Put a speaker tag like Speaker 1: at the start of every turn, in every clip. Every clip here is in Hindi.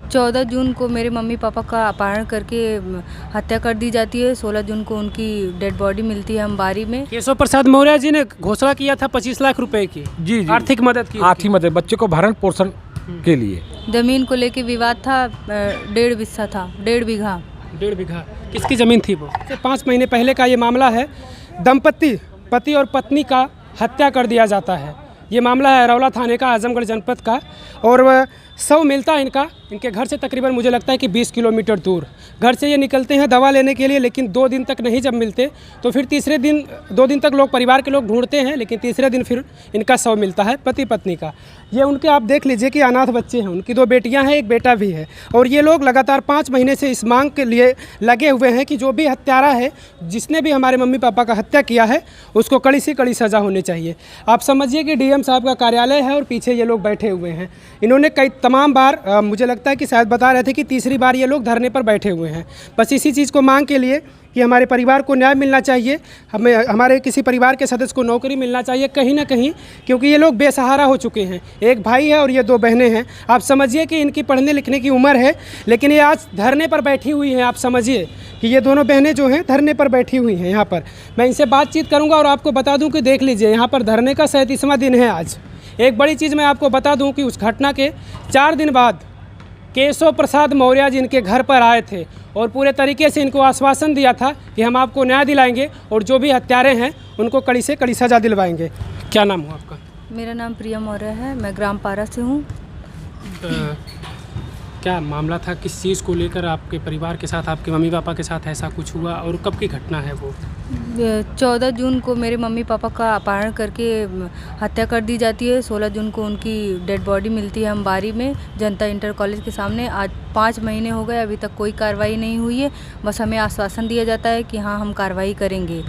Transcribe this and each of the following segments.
Speaker 1: 14 जून को मेरे मम्मी पापा का अपहरण करके हत्या कर दी जाती है। 16 जून को उनकी डेड बॉडी मिलती है अंबारी में।
Speaker 2: केशव प्रसाद मौर्य जी ने घोषणा किया था 25 लाख रुपए की
Speaker 3: जी जी
Speaker 2: आर्थिक मदद की।
Speaker 3: आर्थिक मदद बच्चे को भरण पोषण के लिए।
Speaker 1: ज़मीन को लेके विवाद था, 1.5 बिस्सा था, 1.5 बीघा।
Speaker 2: 1.5 बीघा किसकी ज़मीन थी वो? 5 महीने पहले का ये मामला है। दंपति पति और पत्नी का हत्या कर दिया जाता है। ये मामला है रौला थाने का, आजमगढ़ जनपद का। और वह शव मिलता है इनके घर से तकरीबन मुझे लगता है कि 20 किलोमीटर दूर। घर से ये निकलते हैं दवा लेने के लिए, लेकिन 2 दिन तक नहीं जब मिलते तो फिर तीसरे दिन 2 दिन तक लोग परिवार के लोग ढूंढते हैं, लेकिन तीसरे दिन फिर इनका शव मिलता है पति पत्नी का। ये उनके आप देख लीजिए कि अनाथ बच्चे हैं। उनकी 2 बेटियां हैं, 1 बेटा भी है। और ये लोग लगातार 5 महीने से इस मांग के लिए लगे हुए हैं कि जो भी हत्यारा है, जिसने भी हमारे मम्मी पापा का हत्या किया है, उसको कड़ी से कड़ी सज़ा होनी चाहिए। आप समझिए कि डीएम साहब का कार्यालय है और पीछे ये लोग बैठे हुए हैं। इन्होंने कई तमाम बार मुझे लगता है कि शायद बता रहे थे कि तीसरी बार ये लोग धरने पर बैठे हुए हैं, बस इसी चीज़ को मांग के लिए कि हमारे परिवार को न्याय मिलना चाहिए, हमें हमारे किसी परिवार के सदस्य को नौकरी मिलना चाहिए कहीं ना कहीं, क्योंकि ये लोग बेसहारा हो चुके हैं। एक भाई है और ये 2 बहनें हैं। आप समझिए कि इनकी पढ़ने लिखने की उम्र है, लेकिन ये आज धरने पर बैठी हुई हैं। आप समझिए कि ये दोनों बहनें जो हैं धरने पर बैठी हुई हैं। यहाँ पर मैं इनसे बातचीत करूँगा और आपको बता दूँ कि देख लीजिए, यहाँ पर धरने का 37वां दिन है आज। एक बड़ी चीज़ मैं आपको बता दूं कि उस घटना के 4 दिन बाद केशव प्रसाद मौर्य जी इनके घर पर आए थे और पूरे तरीके से इनको आश्वासन दिया था कि हम आपको न्याय दिलाएंगे और जो भी हत्यारे हैं उनको कड़ी से कड़ी सज़ा दिलवाएंगे। क्या नाम हुआ आपका?
Speaker 1: मेरा नाम प्रिया मौर्य है, मैं ग्राम पारा से हूँ।
Speaker 2: क्या मामला था? किस चीज़ को लेकर आपके परिवार के साथ, आपके मम्मी पापा के साथ ऐसा कुछ हुआ और कब की घटना है वो?
Speaker 1: 14 जून को मेरे मम्मी पापा का अपहरण करके हत्या कर दी जाती है। 16 जून को उनकी डेड बॉडी मिलती है अंबारी में, जनता इंटर कॉलेज के सामने। आज 5 महीने हो गए, अभी तक कोई कार्रवाई नहीं हुई है। बस हमें आश्वासन दिया जाता है कि हाँ हम कार्रवाई करेंगे,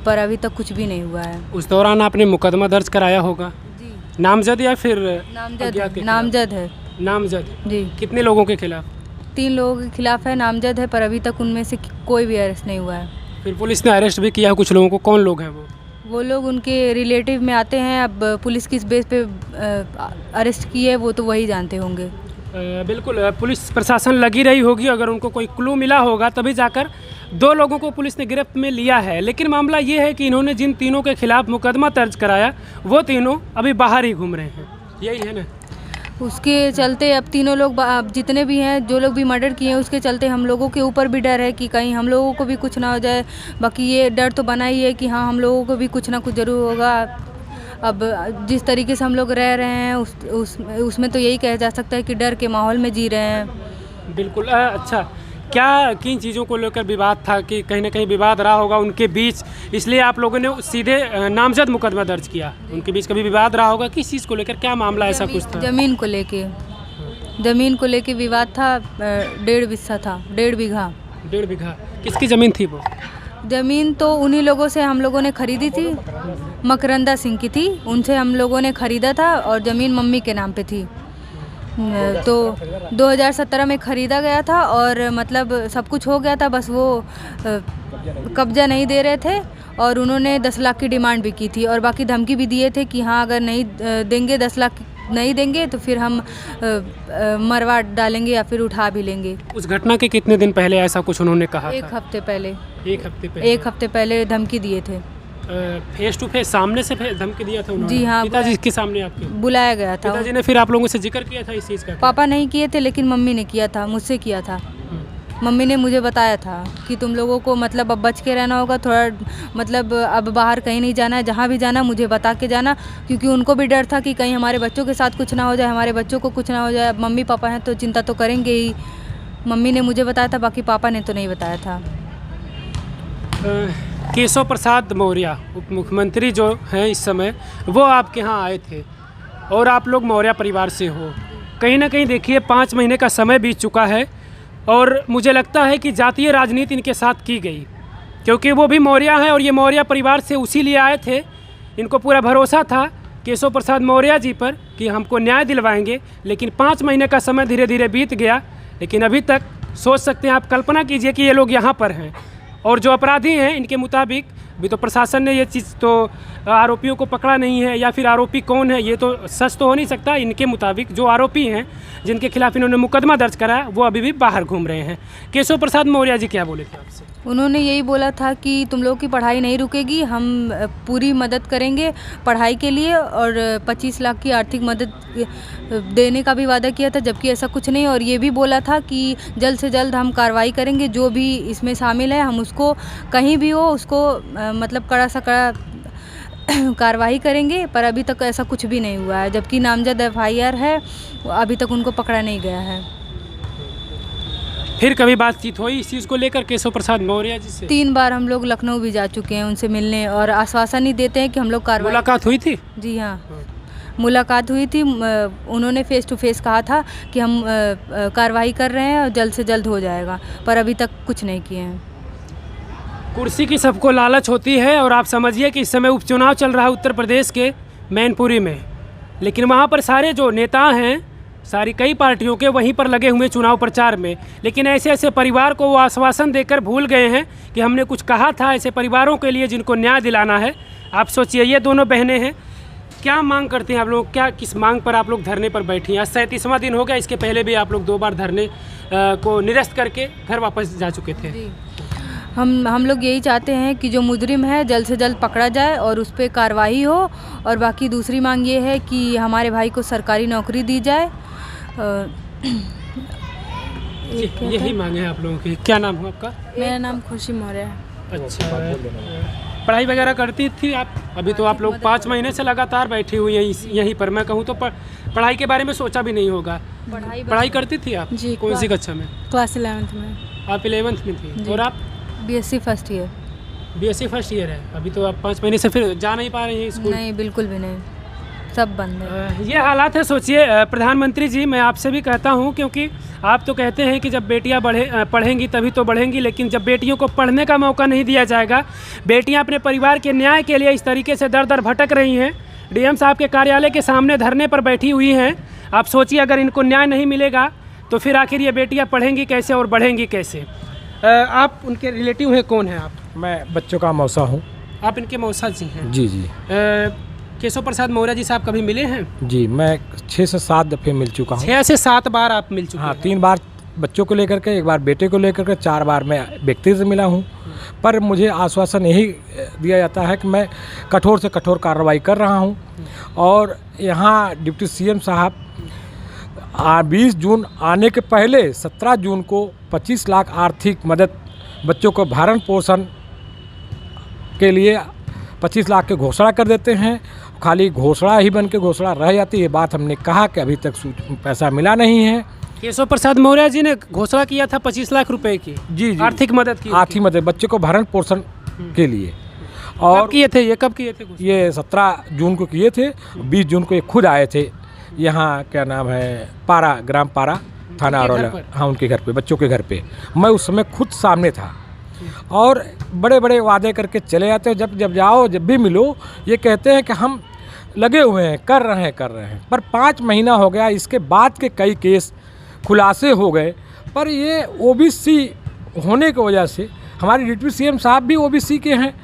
Speaker 1: पर अभी तक कुछ भी नहीं हुआ है।
Speaker 2: उस दौरान आपने मुकदमा दर्ज कराया होगा?
Speaker 1: जी,
Speaker 2: नामजद या फिर
Speaker 1: नामजद है।
Speaker 2: नामजद
Speaker 1: जी,
Speaker 2: कितने लोगों के खिलाफ?
Speaker 1: 3 लोगों के खिलाफ है, नामजद है, पर अभी तक उनमें से कोई भी अरेस्ट नहीं हुआ है।
Speaker 2: फिर पुलिस ने अरेस्ट भी किया है कुछ लोगों को। कौन लोग हैं वो?
Speaker 1: वो लोग उनके रिलेटिव में आते हैं। अब पुलिस किस बेस पे अरेस्ट की है वो तो वही जानते होंगे।
Speaker 2: बिल्कुल, पुलिस प्रशासन लगी रही होगी, अगर उनको कोई क्लू मिला होगा तभी जाकर 2 लोगों को पुलिस ने गिरफ्त में लिया है। लेकिन मामला ये है कि इन्होंने जिन तीनों के खिलाफ मुकदमा दर्ज कराया वो तीनों अभी बाहर ही घूम रहे हैं, यही है ना?
Speaker 1: उसके चलते अब तीनों लोग अब जितने भी हैं, जो लोग भी मर्डर किए हैं, उसके चलते हम लोगों के ऊपर भी डर है कि कहीं हम लोगों को भी कुछ ना हो जाए। बाकी ये डर तो बना ही है कि हाँ हम लोगों को भी कुछ ना कुछ ज़रूर होगा। अब जिस तरीके से हम लोग रह रहे हैं उसमें तो यही कहा जा सकता है कि डर के माहौल में जी रहे हैं।
Speaker 2: बिल्कुल। अच्छा, क्या किन चीज़ों को लेकर विवाद था कि कहीं ना कहीं विवाद रहा होगा उनके बीच, इसलिए आप लोगों ने सीधे नामजद मुकदमा दर्ज किया? उनके बीच कभी विवाद रहा होगा, किस चीज़ को लेकर, क्या मामला ऐसा कुछ था?
Speaker 1: ज़मीन को लेके विवाद था। 1.5 बिस्सा था, 1.5 बीघा।
Speaker 2: 1.5 बीघा किसकी ज़मीन थी वो?
Speaker 1: ज़मीन तो उन्हीं लोगों से हम लोगों ने खरीदी थी, मकरंदा सिंह की थी, उनसे हम लोगों ने ख़रीदा था और ज़मीन मम्मी के नाम पे थी। तो 2017 में ख़रीदा गया था और मतलब सब कुछ हो गया था, बस वो कब्ज़ा नहीं दे रहे थे और उन्होंने 10 लाख की डिमांड भी की थी और बाकी धमकी भी दिए थे कि हाँ अगर नहीं देंगे, 10 लाख नहीं देंगे तो फिर हम मरवा डालेंगे या फिर उठा भी लेंगे।
Speaker 2: उस घटना के कितने दिन पहले ऐसा कुछ उन्होंने कहा था?
Speaker 1: 1 हफ्ते पहले।
Speaker 2: 1
Speaker 1: हफ्ते पहले धमकी दिए थे।
Speaker 2: फेस टू फेस सामने से धमकी दिया था उन्होंने?
Speaker 1: जी हाँ,
Speaker 2: पिताजी के सामने आपके
Speaker 1: बुलाया गया था।
Speaker 2: पिताजी ने फिर आप लोगों से जिक्र किया था इस चीज़ का?
Speaker 1: पापा नहीं किए थे, लेकिन मम्मी ने किया था, मुझसे किया था। मम्मी ने मुझे बताया था कि तुम लोगों को मतलब अब बच के रहना होगा, थोड़ा मतलब अब बाहर कहीं नहीं जाना है, जहाँ भी जाना मुझे बता के जाना, क्योंकि उनको भी डर था कि कहीं हमारे बच्चों के साथ कुछ ना हो जाए, हमारे बच्चों को कुछ ना हो जाए। अब मम्मी पापा हैं तो चिंता तो करेंगे ही। मम्मी ने मुझे बताया था, बाकी पापा ने तो नहीं बताया था।
Speaker 2: केशव प्रसाद मौर्य उप मुख्यमंत्री जो हैं इस समय, वो आपके यहाँ आए थे और आप लोग मौर्य परिवार से हो। कहीं ना कहीं देखिए 5 महीने का समय बीत चुका है और मुझे लगता है कि जातीय राजनीति इनके साथ की गई, क्योंकि वो भी मौर्य हैं और ये मौर्य परिवार से उसी लिए आए थे। इनको पूरा भरोसा था केशव प्रसाद मौर्य जी पर कि हमको न्याय दिलवाएंगे, लेकिन 5 महीने का समय धीरे धीरे बीत गया, लेकिन अभी तक सोच सकते हैं आप, कल्पना कीजिए कि ये लोग यहाँ पर हैं और जो अपराधी हैं इनके मुताबिक भी तो प्रशासन ने ये चीज़ तो आरोपियों को पकड़ा नहीं है, या फिर आरोपी कौन है ये तो सच तो हो नहीं सकता। इनके मुताबिक जो आरोपी हैं जिनके खिलाफ इन्होंने मुकदमा दर्ज करा वो अभी भी बाहर घूम रहे हैं। केशव प्रसाद मौर्य जी क्या बोले थे आपसे?
Speaker 1: उन्होंने यही बोला था कि तुम लोग की पढ़ाई नहीं रुकेगी, हम पूरी मदद करेंगे पढ़ाई के लिए, और 25 लाख की आर्थिक मदद देने का भी वादा किया था, जबकि ऐसा कुछ नहीं। और ये भी बोला था कि जल्द से जल्द हम कार्रवाई करेंगे, जो भी इसमें शामिल है हम उसको कहीं भी हो उसको मतलब कड़ा सा कड़ा कार्रवाई करेंगे। पर अभी तक ऐसा कुछ भी नहीं हुआ है, जबकि नामजद FIR है, अभी तक उनको पकड़ा नहीं गया है।
Speaker 2: फिर कभी बातचीत हुई इस चीज़ को लेकर केशव प्रसाद मौर्य जी से?
Speaker 1: 3 बार हम लोग लखनऊ भी जा चुके हैं उनसे मिलने, और आश्वासन ही देते हैं कि हम लोग कार्रवाई।
Speaker 2: मुलाकात हुई थी?
Speaker 1: जी हाँ, मुलाकात हुई थी। उन्होंने फेस टू फेस कहा था कि हम कार्रवाई कर रहे हैं और जल्द से जल्द हो जाएगा, पर अभी तक कुछ नहीं किए हैं।
Speaker 2: कुर्सी की सबको लालच होती है, और आप समझिए कि इस समय उपचुनाव चल रहा है उत्तर प्रदेश के मैनपुरी में, लेकिन वहाँ पर सारे जो नेता हैं सारी कई पार्टियों के वहीं पर लगे हुए चुनाव प्रचार में, लेकिन ऐसे ऐसे परिवार को वो आश्वासन देकर भूल गए हैं कि हमने कुछ कहा था ऐसे परिवारों के लिए जिनको न्याय दिलाना है। आप सोचिए, ये दोनों बहनें हैं, क्या मांग करते हैं आप लोग? क्या किस मांग पर आप लोग धरने पर बैठी हैं? आज 37वां दिन हो गया, इसके पहले भी आप लोग 2 बार धरने को निरस्त करके घर वापस जा चुके थे।
Speaker 1: जी, हम लोग यही चाहते हैं कि जो मुजरिम है जल्द से जल्द पकड़ा जाए और उस पर कार्रवाई हो, और बाकी दूसरी मांग ये है कि हमारे भाई को सरकारी नौकरी दी जाए।
Speaker 2: यही मांगे हैं आप लोगों की। क्या नाम है आपका?
Speaker 1: मेरा नाम खुशी मौर्य है।
Speaker 2: अच्छा, पढ़ाई वगैरह करती थी आप? अभी तो आप लोग 5 महीने से लगातार बैठी हुई हैं यहीं पर। मैं कहूँ तो पढ़ाई के बारे में सोचा भी नहीं होगा। पढ़ाई करती थी आप?
Speaker 1: जी।
Speaker 2: कौन सी कक्षा में?
Speaker 1: क्लास 11th में।
Speaker 2: आप 11th में थी? और आप?
Speaker 1: BSc first year.
Speaker 2: BSc first year है। अभी तो आप 5 महीने से फिर जा नहीं पा रही हैं स्कूल?
Speaker 1: नहीं, बिल्कुल भी नहीं, सब बंद है।
Speaker 2: ये हालात है। सोचिए प्रधानमंत्री जी, मैं आपसे भी कहता हूँ, क्योंकि आप तो कहते हैं कि जब बेटियाँ पढ़ेंगी तभी तो बढ़ेंगी, लेकिन जब बेटियों को पढ़ने का मौका नहीं दिया जाएगा, बेटियाँ अपने परिवार के न्याय के लिए इस तरीके से दर दर भटक रही हैं, DM साहब के कार्यालय के सामने धरने पर बैठी हुई हैं। आप सोचिए, अगर इनको न्याय नहीं मिलेगा तो फिर आखिर ये बेटियाँ पढ़ेंगी कैसे और बढ़ेंगी कैसे? आप उनके रिलेटिव हैं? कौन है आप?
Speaker 3: मैं बच्चों का मौसा हूँ।
Speaker 2: आप इनके मौसा जी हैं?
Speaker 3: जी जी।
Speaker 2: केशव प्रसाद मौर्य जी साहब कभी मिले हैं?
Speaker 3: जी, मैं 6 से 7 दफ़े मिल चुका हूँ।
Speaker 2: 6 से 7 बार आप मिल चुके हैं?
Speaker 3: हाँ, 3 बार बच्चों को लेकर के, 1 बार बेटे को लेकर के, 4 बार मैं व्यक्ति से मिला हूँ। पर मुझे आश्वासन यही दिया जाता है कि मैं कठोर से कठोर कार्रवाई कर रहा हूँ। और यहाँ डिप्टी CM साहब 20 जून आने के पहले 17 जून को 25 लाख आर्थिक मदद बच्चों को भरण पोषण के लिए 25 लाख की घोषणा कर देते हैं। खाली घोषणा ही बन के घोषणा रह जाती है। बात हमने कहा कि अभी तक पैसा मिला नहीं है।
Speaker 2: केशव प्रसाद मौर्य जी ने घोषणा किया था 25 लाख रुपए की।
Speaker 3: जी जी,
Speaker 2: आर्थिक मदद की।
Speaker 3: आर्थिक मदद बच्चे को भरण पोषण के लिए। और
Speaker 2: कब किए थे ये? कब किए थे?
Speaker 3: ये 17 जून को किए थे। 20 जून को ये खुद आए थे यहाँ, क्या नाम है, पारा, ग्राम पारा, थाना अरौला। हाँ, उनके घर पे, बच्चों के घर पे। मैं उस समय खुद सामने था। और बड़े बड़े वादे करके चले जाते हैं। जब जाओ, जब भी मिलो, ये कहते हैं कि हम लगे हुए हैं, कर रहे हैं। पर 5 महीना हो गया, इसके बाद के कई केस खुलासे हो गए। पर ये OBC होने की वजह से, हमारे डिप्टी CM साहब भी OBC के हैं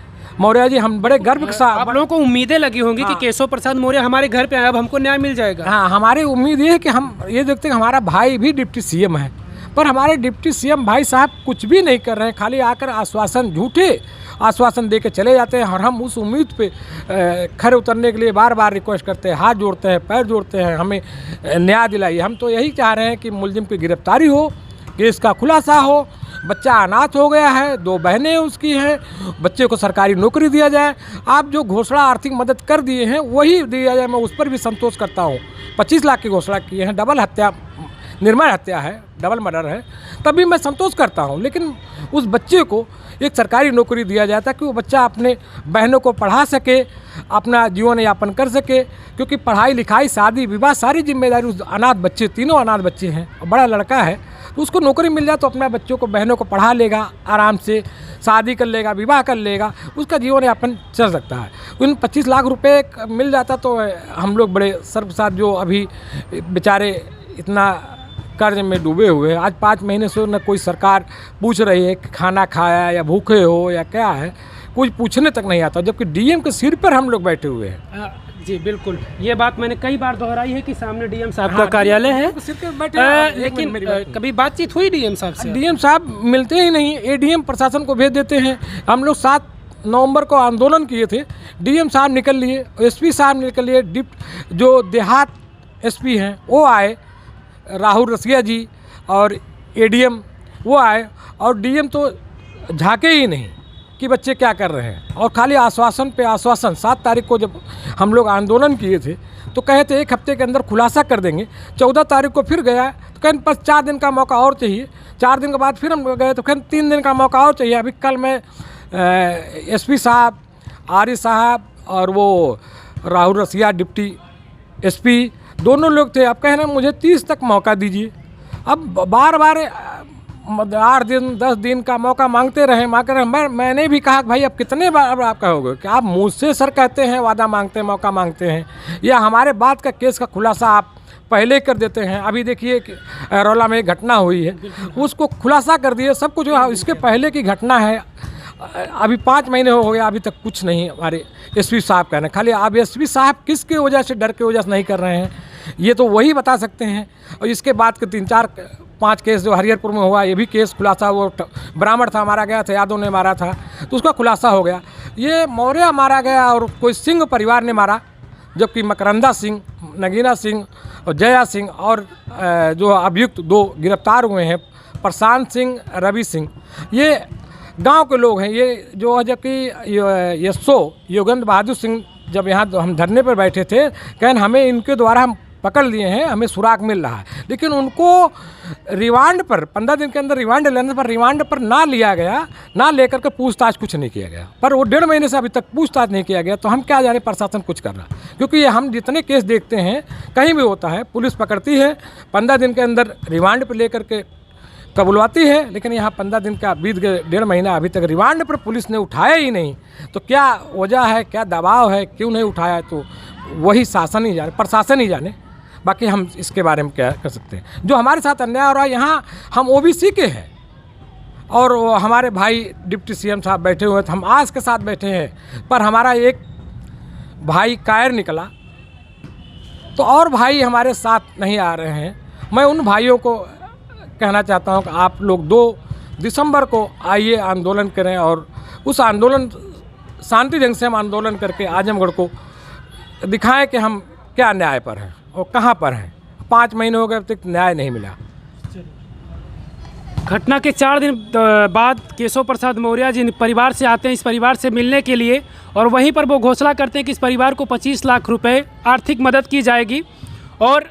Speaker 3: मौर्य जी। हम बड़े गर्व के साथ,
Speaker 2: आप लोगों को उम्मीदें लगी होंगी कि केशव प्रसाद मौर्य हमारे घर पे आए, अब हमको न्याय मिल जाएगा।
Speaker 3: हाँ, हमारी उम्मीद ये है कि हम ये देखते हैं हमारा भाई भी डिप्टी CM है, पर हमारे डिप्टी CM भाई साहब कुछ भी नहीं कर रहे हैं। खाली आकर आश्वासन, झूठे आश्वासन दे के चले जाते हैं। और हम उस उम्मीद पे खरे उतरने के लिए बार बार रिक्वेस्ट करते हैं, हाथ जोड़ते हैं, पैर जोड़ते हैं, हमें न्याय दिलाइए। हम तो यही चाह रहे हैं कि मुलजिम की गिरफ्तारी हो, केस का खुलासा हो। बच्चा अनाथ हो गया है, 2 बहनें उसकी हैं, बच्चे को सरकारी नौकरी दिया जाए। आप जो घोषणा आर्थिक मदद कर दिए हैं वही दिया जाए, मैं उस पर भी संतोष करता हूँ। 25 लाख की घोषणा किए हैं, डबल हत्या, निर्मय हत्या है, डबल मर्डर है, तभी मैं संतोष करता हूँ। लेकिन उस बच्चे को एक सरकारी नौकरी दिया जाए ताकि वो बच्चा अपने बहनों को पढ़ा सके, अपना जीवन यापन कर सके। क्योंकि पढ़ाई लिखाई, शादी विवाह, सारी जिम्मेदारी उस अनाथ बच्चे, 3 अनाथ बच्चे हैं, बड़ा लड़का है, तो उसको नौकरी मिल जाए तो अपने बच्चों को, बहनों को पढ़ा लेगा, आराम से शादी कर लेगा, विवाह कर लेगा, उसका जीवन यापन चल सकता है। उन 25 लाख रुपए मिल जाता तो हम लोग बड़े सर्वसाथ, जो अभी बेचारे इतना कर्ज में डूबे हुए हैं, आज 5 महीने से न कोई सरकार पूछ रही है कि खाना खाया या भूखे हो या क्या है, कुछ पूछने तक नहीं आता, जबकि डीएम के सिर पर हम लोग बैठे हुए हैं।
Speaker 2: जी बिल्कुल, ये बात मैंने कई बार दोहराई है कि सामने डीएम साहब का कार्यालय है,
Speaker 3: सिर पर बैठे हैं।
Speaker 2: लेकिन कभी बातचीत हुई डीएम साहब से?
Speaker 3: डीएम साहब मिलते ही नहीं, एडीएम प्रशासन को भेज देते हैं। हम लोग 7 नवंबर को आंदोलन किए थे, डीएम साहब निकल लिए, एसपी साहब निकल लिए, जो देहात एसपी हैं वो आए, राहुल रसिया जी, और एडीएम वो आए, और डीएम तो झांके ही नहीं कि बच्चे क्या कर रहे हैं, और खाली आश्वासन पे आश्वासन। 7 तारीख को जब हम लोग आंदोलन किए थे तो कहे थे 1 हफ्ते के अंदर खुलासा कर देंगे। 14 तारीख को फिर गया तो कहने बस 4 दिन का मौका और चाहिए। 4 दिन के बाद फिर हम गए तो कहने 3 दिन का मौका और चाहिए। अभी कल मैं एसपी साहब, आर्य साहब और वो राहुल रसिया डिप्टी एसपी दोनों लोग थे। अब कह रहे हैं मुझे 30 तक मौका दीजिए। अब बार बार 8 दिन 10 दिन का मौका मांगते रहे। मैंने भी कहा भाई अब कितने बार आप कहोगे कि आप मुझसे सर कहते हैं, वादा मांगते हैं, मौका मांगते हैं, या हमारे बात का केस का खुलासा आप पहले कर देते हैं। अभी देखिए कि रौला में एक घटना हुई है, उसको खुलासा कर दिए, सब कुछ इसके पहले की घटना है। अभी 5 महीने हो गए, अभी तक कुछ नहीं हमारे एसपी साहब कह रहे हैं। खाली आप एसपी साहब किसके वजह से, डर के वजह से नहीं कर रहे हैं, ये तो वही बता सकते हैं। और इसके बाद के 3-4-5 केस जो हरिहरपुर में हुआ, ये भी केस खुलासा, वो ब्राह्मण था मारा गया था, यादव ने मारा था, तो उसका खुलासा हो गया। ये मौर्य मारा गया और कोई सिंह परिवार ने मारा, जबकि मकरंदा सिंह, नगीना सिंह और जया सिंह और जो अभियुक्त 2 गिरफ्तार हुए हैं, प्रशांत सिंह, रवि सिंह, ये गांव के लोग हैं। ये जो है, जबकि योगेंद्र बहादुर सिंह जब यहाँ हम धरने पर बैठे थे, कहन हमें इनके द्वारा हम पकड़ लिए हैं, हमें सुराग मिल रहा है, लेकिन उनको रिमांड पर 15 दिन के अंदर रिमांड लेने पर रिमांड पर ना लिया गया, ना लेकर के पूछताछ कुछ नहीं किया गया। पर वो 1.5 महीने से अभी तक पूछताछ नहीं किया गया, तो हम क्या जाने प्रशासन कुछ कर रहा। क्योंकि ये हम जितने केस देखते हैं कहीं भी होता है, पुलिस पकड़ती है, 15 दिन के अंदर रिमांड पर लेकर के कबुलवाती है, लेकिन यहाँ 15 दिन का बीत गए, 1.5 महीना अभी तक रिमांड पर पुलिस ने उठाया ही नहीं। तो क्या वजह है, क्या दबाव है, क्यों नहीं उठाया, तो वही शासन ही जाने, प्रशासन ही जाने। बाकी हम इसके बारे में क्या कर सकते हैं। जो हमारे साथ अन्याय हो रहा है, यहाँ हम ओबीसी के हैं और हमारे भाई डिप्टी सीएम साहब बैठे हुए हैं, तो हम आज के साथ बैठे हैं, पर हमारा एक भाई कायर निकला, तो और भाई हमारे साथ नहीं आ रहे हैं। मैं उन भाइयों को कहना चाहता हूं कि आप लोग 2 दिसंबर को आइए, आंदोलन करें, और उस आंदोलन शांति ढंग से हम आंदोलन करके आजमगढ़ को दिखाएं कि हम क्या न्याय पर हैं और कहां पर हैं। 5 महीने हो गए, अब तक न्याय नहीं मिला।
Speaker 2: घटना के 4 दिन बाद केशव प्रसाद मौर्य जी परिवार से आते हैं, इस परिवार से मिलने के लिए, और वहीं पर वो घोषणा करते हैं कि इस परिवार को 25 लाख रुपए आर्थिक मदद की जाएगी, और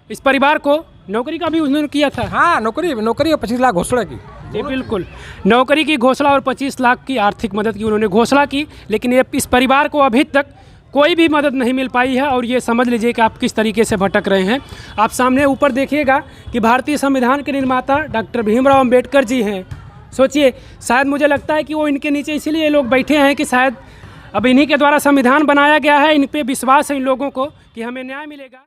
Speaker 2: इस परिवार को नौकरी का भी उन्होंने किया था।
Speaker 3: हाँ, नौकरी 25 लाख घोषणा की।
Speaker 2: जी बिल्कुल, नौकरी की घोषणा और 25 लाख की आर्थिक मदद की उन्होंने घोषणा की, लेकिन ये इस परिवार को अभी तक कोई भी मदद नहीं मिल पाई है। और ये समझ लीजिए कि आप किस तरीके से भटक रहे हैं। आप सामने ऊपर देखिएगा कि भारतीय संविधान के निर्माता डॉक्टर भीमराव अंबेडकर जी हैं। सोचिए, शायद मुझे लगता है कि वो इनके नीचे इसीलिए लोग बैठे हैं कि शायद अब इन्हीं के द्वारा संविधान बनाया गया है, इन पे विश्वास है इन लोगों को कि हमें न्याय मिलेगा।